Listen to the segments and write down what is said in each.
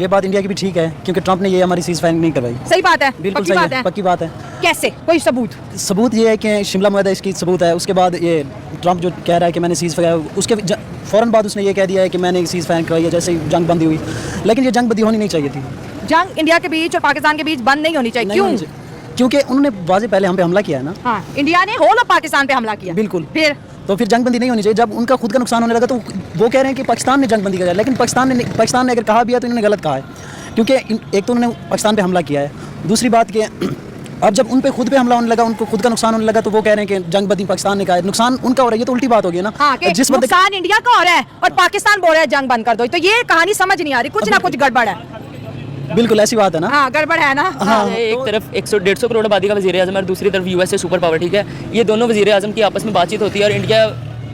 ये बात इंडिया की भी ठीक है, क्योंकि ट्रंप ने ये हमारी सीज फायर नहीं करवाई। सही बात है, बिल्कुल पक्की सही बात है, है। पक्की बात है। कैसे, कोई सबूत? सबूत ये है कि शिमला मुआहदा इसकी सबूत है। उसके बाद ये ट्रंप जो कह रहा है कि मैंने सीज फायर, उसके फ़ौरन बाद उसने ये कह दिया है कि मैंने सीज फायर करवाई है, जैसे ही जंग बंदी हुई। लेकिन ये जंग बंदी होनी नहीं चाहिए थी। जंग इंडिया के बीच और पाकिस्तान के बीच बंद नहीं होनी चाहिए। नहीं क्यों? होनी चाहिए। क्योंकि उन्होंने वाज़े पहले हम पे हमला किया है ना। हाँ, इंडिया ने होल ऑफ पाकिस्तान पे हमला किया। बिल्कुल। फिर फिर जंग बंदी नहीं होनी चाहिए। जब उनका खुद का नुकसान होने लगा तो वो कह रहे हैं कि पाकिस्तान ने जंग बंदी करा, लेकिन पाकिस्तान ने अगर कहा भी है तो इन्होंने गलत कहा है, क्योंकि एक तो उन्होंने पाकिस्तान पे हमला किया है, दूसरी बात कि अब जब उन पे खुद पे हमला होने लगा, उनको खुद का नुकसान होने लगा, तो वो कह रहे हैं कि जंग बंदी पाकिस्तान ने कहा है, नुकसान उनका हो रहा है। ये तो उल्टी बात हो गई ना। हाँ, कि जिस बंदे नुकसान इंडिया का हो रहा है और पाकिस्तान बोल रहा है जंग बंद कर दो, तो ये कहानी समझ नहीं आ रही, कुछ ना कुछ गड़बड़ है। बिल्कुल ऐसी बात है ना। हाँ, गड़बड़ है ना। हाँ, एक तरफ 100-150 करोड़ आबादी का वज़ीर आज़म और दूसरी तरफ यूएसए सुपर पावर, ठीक है। ये दोनों वज़ीर आज़म की आपस में बातचीत होती है और इंडिया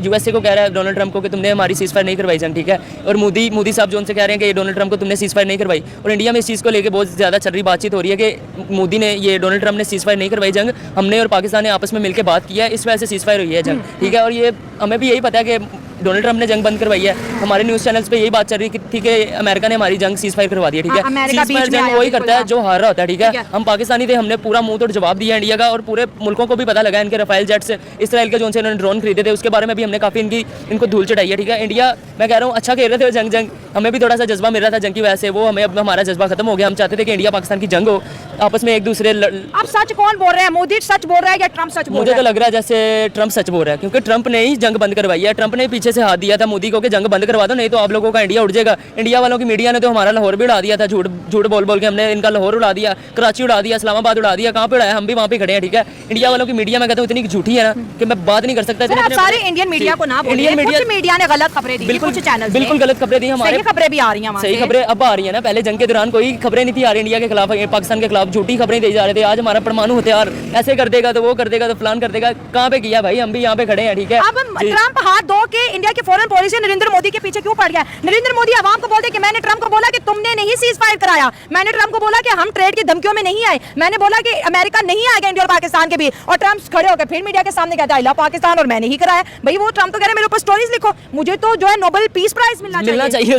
यूएसए को कह रहा है डोनाल्ड ट्रंप को कि तुमने हमारी सीज फायर नहीं करवाई जंग, ठीक है। और मोदी साहब जो उनसे कह रहे हैं कि डोनाल्ड ट्रंप को तुमने सीज फायर नहीं करवाई, और इंडिया में इस चीज़ को लेकर बहुत ज़्यादा चल रही बातचीत हो रही है कि मोदी ने ये डोनाल्ड ट्रंप ने सीज फायर नहीं करवाई जंग, हमने और पाकिस्तान ने आपस में मिलकर बात किया है, इस वजह से सीज फायर हुई है जंग, ठीक है। और ये हमें भी यही पता है कि डोनाल्ड ट्रंप ने जंग बंद करवाई है। हमारे न्यूज़ चैनल्स पे यही बात चल रही थी कि अमेरिका ने हमारी जंग सीज फायर करवा दी है, ठीक है। सीज फायर जंग वही करता है जो हार रहा होता है, ठीक है। हम पाकिस्तानी थे, हमने पूरा मुंह तोड़ जवाब दिया इंडिया का, और पूरे मुल्कों को भी पता लगा इनके रफाइल जेट से इसराइल के जो से इन्होंने ड्रोन खरीदे थे, उसके बारे में भी हमने काफ़ी इनको धूल चढ़ाई है, ठीक है। इंडिया, मैं कह रहा हूँ, अच्छा खेल रहे थे जंग, हमें भी थोड़ा सा जज्बा मिल रहा था जंग की वजह से, वो हमें अब हमारा जज्बा खत्म हो गया। हम चाहते थे कि इंडिया पाकिस्तान की जंग हो, आपस में एक दूसरे। अब सच कौन बोल रहे हैं, मोदी सच बोल रहा है या ट्रंप सच बोल रहा है? मुझे तो लग रहा है जैसे ट्रंप सच बोल रहा है, क्योंकि ट्रंप ने ही जंग बंद करवाई है। ट्रंप ने पीछे से हाथ दिया था मोदी को कि जंग बंद करवा दो, नहीं तो आप लोगों का इंडिया उड़ जाएगा। इंडिया वालों की मीडिया ने तो हमारा लाहौर भी उड़ा दिया था, झूठ बोल के हमने इनका लाहौर उड़ा दिया, कराची उड़ा दिया, इस्लामाबाद उड़ा दिया, कहाँ पे उड़ाया, हम भी वहाँ पे खड़े हैं, ठीक है। इंडिया वालों की मीडिया, मैं कहता हूँ, इतनी झूठी है ना कि मैं बात नहीं कर सकता। सारे इंडियन मीडिया को ना बोलिए, इंडियन मीडिया ने गलत खबरें दी, बिल्कुल चैनल बिल्कुल गलत खबरें दी। हमारे खबरें भी आ रही हैं, सही खबरें अब आ रही है ना। पहले जंग के दौरान कोई खबरें नहीं थी आ रही इंडिया के खिलाफ, पाकिस्तान के खिलाफ झूठी खबरें दी जा रहे थे। आज हमारा परमाणु हथियार ऐसे कर देगा तो वो कर देगा तो फलान कर देगा, कहाँ पे किया भाई, हम भी यहाँ पे खड़े हैं, ठीक है। अब ट्रंप हाथ धो के इंडिया की फॉरेन पॉलिसी नरेंद्र मोदी के पीछे क्यों पड़ गया? नरेंद्र मोदी आवाम को बोलते कि मैंने ट्रंप को बोला कि तुमने नहीं सीज फायर कराया, मैंने ट्रंप को बोला कि हम ट्रेड की धमकियों में नहीं आए, मैंने बोला कि अमेरिका नहीं आएगा इंडिया और पाकिस्तान के बीच, और ट्रंप खड़े होकर फिर मीडिया के सामने कहता है आई लव पाकिस्तान और मैंने ही कराया। भाई वो ट्रंप तो कह रहे हैं मेरे ऊपर स्टोरीज लिखो, मुझे तो जो है नोबेल पीस प्राइज मिलना चाहिए।